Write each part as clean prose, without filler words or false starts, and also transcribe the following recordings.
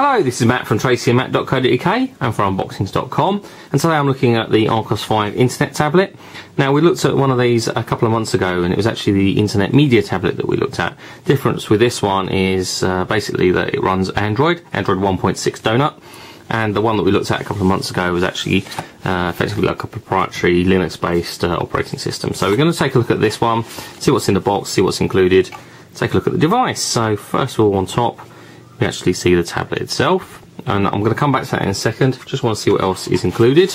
Hello, this is Matt from tracyandmatt.co.uk and from unboxings.com, and today I'm looking at the Archos 5 internet tablet. Now, we looked at one of these a couple of months ago and it was actually the internet media tablet that we looked at. Difference with this one is basically that it runs Android 1.6 Donut, and the one that we looked at a couple of months ago was actually effectively like a proprietary Linux-based operating system. So we're going to take a look at this one, see what's in the box, see what's included, take a look at the device. So first of all, on top we actually see the tablet itself, and I'm going to come back to that in a second. Just want to see what else is included.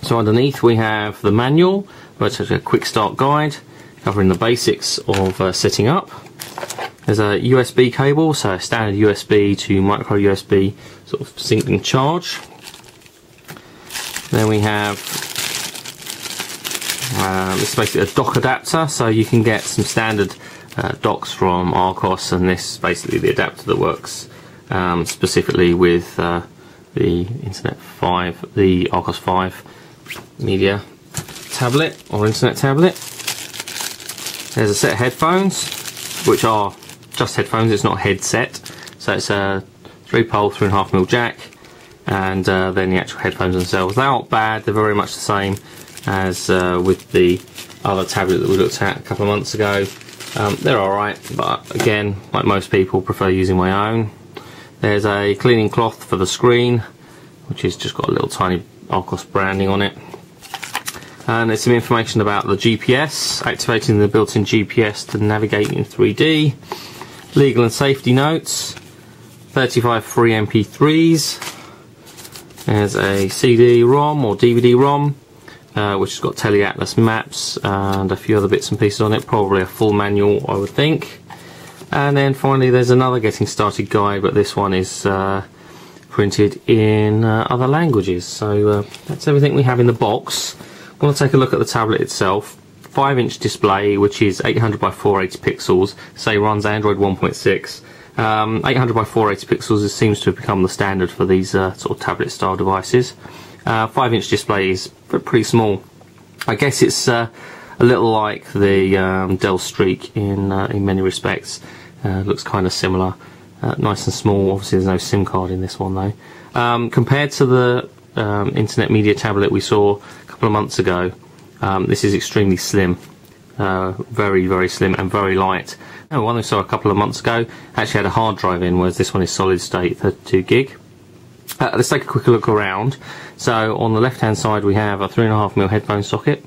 So underneath we have the manual, which is a quick start guide covering the basics of setting up. There's a USB cable, so a standard USB to micro USB sort of sync and charge. Then we have it's basically a dock adapter, so you can get some standard docks from Archos, and this is basically the adapter that works specifically with the Archos 5 media tablet or internet tablet. There's a set of headphones, which are just headphones, it's not a headset. So it's a 3-pole 3.5mm jack, and then the actual headphones themselves. They aren't bad, they're very much the same as with the other tablet that we looked at a couple of months ago. They're alright, but again, like most people, prefer using my own. There's a cleaning cloth for the screen, which has just got a little tiny Archos branding on it. And there's some information about the GPS, activating the built-in GPS to navigate in 3D. Legal and safety notes, 35 free MP3s. There's a CD-ROM or DVD-ROM, which has got tele-atlas maps and a few other bits and pieces on it, probably a full manual I would think. And then finally there's another getting started guide, but this one is printed in other languages. So that's everything we have in the box. I'm going to take a look at the tablet itself. 5-inch display, which is 800 by 480 pixels, say runs Android 1.6. 800 by 480 pixels seems to have become the standard for these sort of tablet style devices. 5-inch display is pretty small. I guess it's a little like the Dell Streak in many respects. Looks kind of similar. Nice and small. Obviously there's no SIM card in this one though. Compared to the internet media tablet we saw a couple of months ago, this is extremely slim. Very, very slim and very light. The one we saw a couple of months ago actually had a hard drive in, whereas this one is solid state 32 gig. Let's take a quick look around. So on the left hand side we have a 3.5mm headphone socket,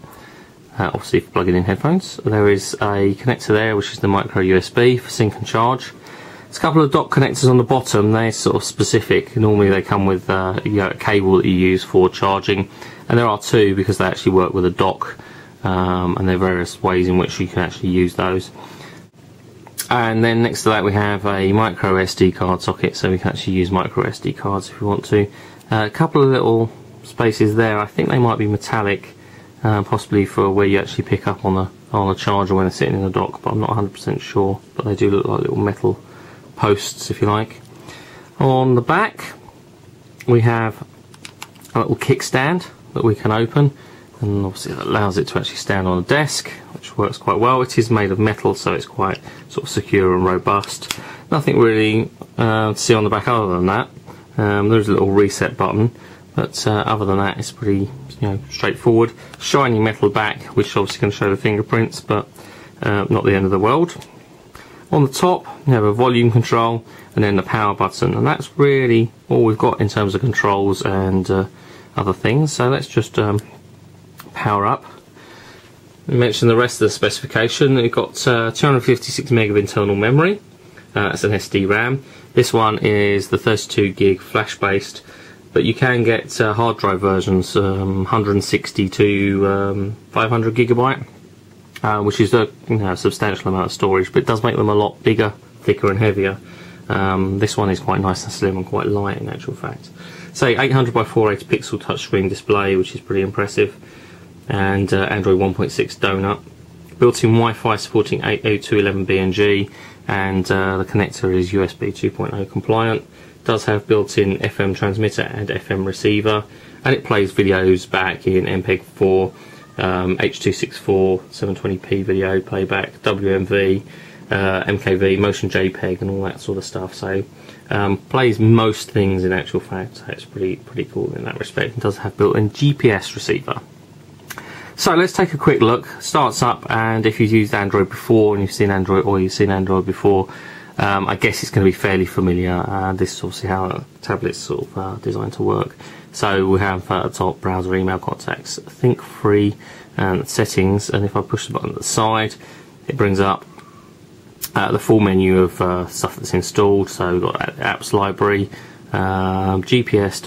obviously for plugging in headphones. There is a connector there, which is the micro USB for sync and charge. There's a couple of dock connectors on the bottom. They're sort of specific. Normally they come with a cable that you use for charging, and there are two because they actually work with a dock, and there are various ways in which you can actually use those. And then next to that we have a micro SD card socket, so we can actually use micro SD cards if we want to. A couple of little spaces there, I think they might be metallic, possibly for where you actually pick up on a charger when they're sitting in the dock, but I'm not 100% sure. But they do look like little metal posts, if you like. On the back we have a little kickstand that we can open, and obviously that allows it to actually stand on a desk, which works quite well. It is made of metal, so it's quite sort of secure and robust. Nothing really to see on the back other than that. There's a little reset button, but other than that it's pretty straightforward. Shiny metal back, which obviously can show the fingerprints, but not the end of the world. On the top you have a volume control and then the power button, and that's really all we've got in terms of controls and other things. So let's just power up. We mentioned the rest of the specification. We've got 256 meg of internal memory. That's an SD RAM. This one is the 32 gig flash based, but you can get hard drive versions, 160 to 500 gigabyte, which is a substantial amount of storage, but it does make them a lot bigger, thicker and heavier. This one is quite nice and slim and quite light in actual fact. Say 800 by 480 pixel touchscreen display, which is pretty impressive, and Android 1.6 Donut. Built-in Wi-Fi supporting 802.11bng, and the connector is USB 2.0 compliant. Does have built-in FM transmitter and FM receiver, and it plays videos back in MPEG 4, H.264, 720p video playback, WMV, MKV, motion JPEG, and all that sort of stuff. So plays most things in actual fact. So it's pretty cool in that respect. It does have built-in GPS receiver. So let's take a quick look. Starts up, and if you've used Android before and you've seen Android before, I guess it's going to be fairly familiar. This is obviously how a tablet's sort of designed to work. So we have at the top browser, email, contacts, think free, and settings. And if I push the button at the side, it brings up the full menu of stuff that's installed. So we've got apps library, GPS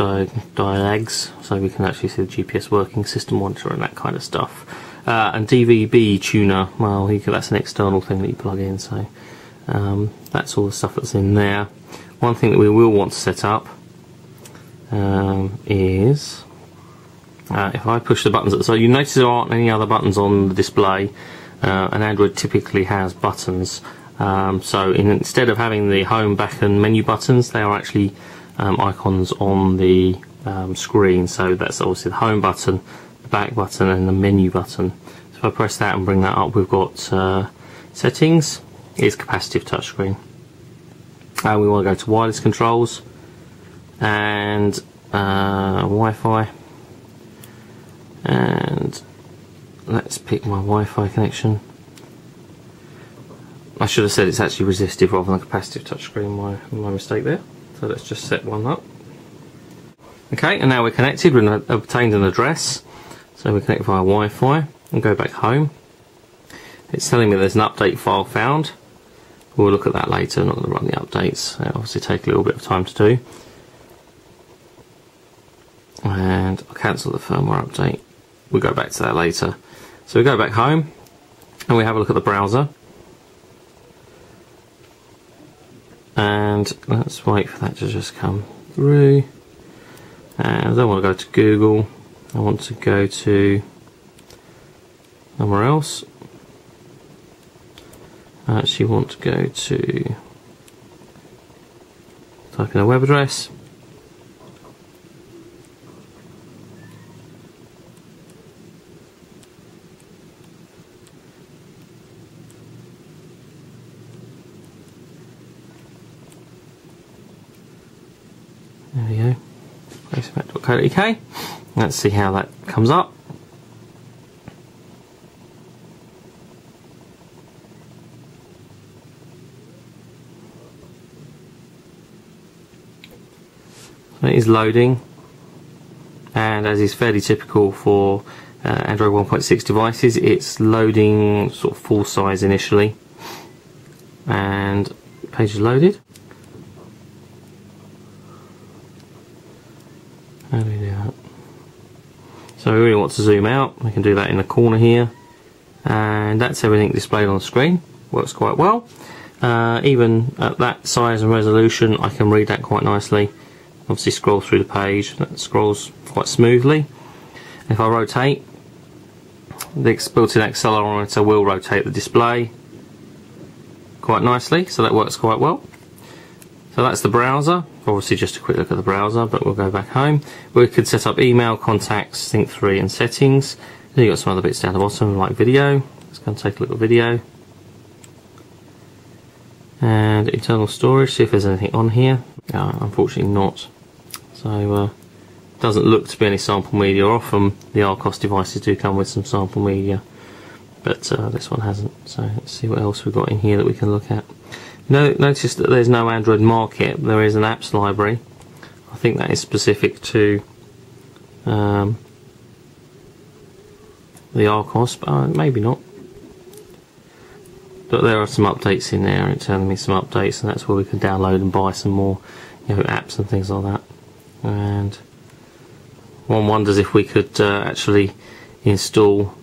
diags, so we can actually see the GPS working, system monitor, and that kind of stuff. And DVB tuner, well, that's an external thing that you plug in. So that's all the stuff that's in there. One thing that we will want to set up is if I push the buttons, so you notice there aren't any other buttons on the display, and Android typically has buttons. So instead of having the home, back, and menu buttons, they are actually icons on the screen. So that's obviously the home button, the back button, and the menu button. So if I press that and bring that up, we've got settings. It's capacitive touchscreen. We want to go to wireless controls and Wi-Fi, and let's pick my Wi-Fi connection. I should have said it's actually resistive rather than capacitive touchscreen. My mistake there. So let's just set one up. Okay, and now we're connected. We've obtained an address, so we connect via Wi-Fi and go back home. It's telling me there's an update file found. We'll look at that later. I'm not going to run the updates. They obviously take a little bit of time to do. And I'll cancel the firmware update. We'll go back to that later. So we go back home and we have a look at the browser. And let's wait for that to just come through. And I don't want to go to Google. I want to go to somewhere else. I actually want to go to, type in a web address. There we go, tracymatt.co.uk. Let's see how that comes up. It is loading, and as is fairly typical for Android 1.6 devices, it's loading sort of full size initially, and the page is loaded. How do we do that? So we really want to zoom out. We can do that in the corner here, and that's everything displayed on the screen. Works quite well. Even at that size and resolution, I can read that quite nicely. Obviously scroll through the page, and it scrolls quite smoothly. If I rotate, the built-in accelerometer will rotate the display quite nicely, so that works quite well. So that's the browser. Obviously just a quick look at the browser, but we'll go back home. We could set up email, contacts, Think3, and settings. Then you've got some other bits down the bottom like video. Let's go and take a look at video. And internal storage, see if there's anything on here. Unfortunately not. So doesn't look to be any sample media. Often the Archos devices do come with some sample media, but this one hasn't. So let's see what else we've got in here that we can look at. Notice that there's no Android Market. There is an apps library. I think that is specific to the Archos, but maybe not. But there are some updates in there, and it's telling me some updates, and that's where we can download and buy some more, apps and things like that. And one wonders if we could actually install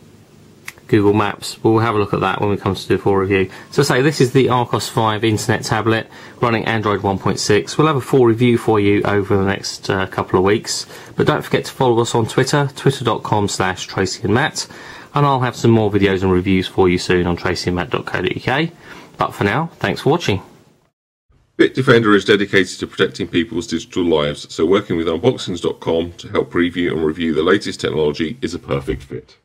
Google Maps. We'll have a look at that when we come to do a full review. So say this is the Archos 5 internet tablet running Android 1.6. We'll have a full review for you over the next couple of weeks. But don't forget to follow us on Twitter, twitter.com/TracyandMatt. And I'll have some more videos and reviews for you soon on tracyandmatt.co.uk. But for now, thanks for watching. Bitdefender is dedicated to protecting people's digital lives, so working with unboxings.com to help preview and review the latest technology is a perfect fit.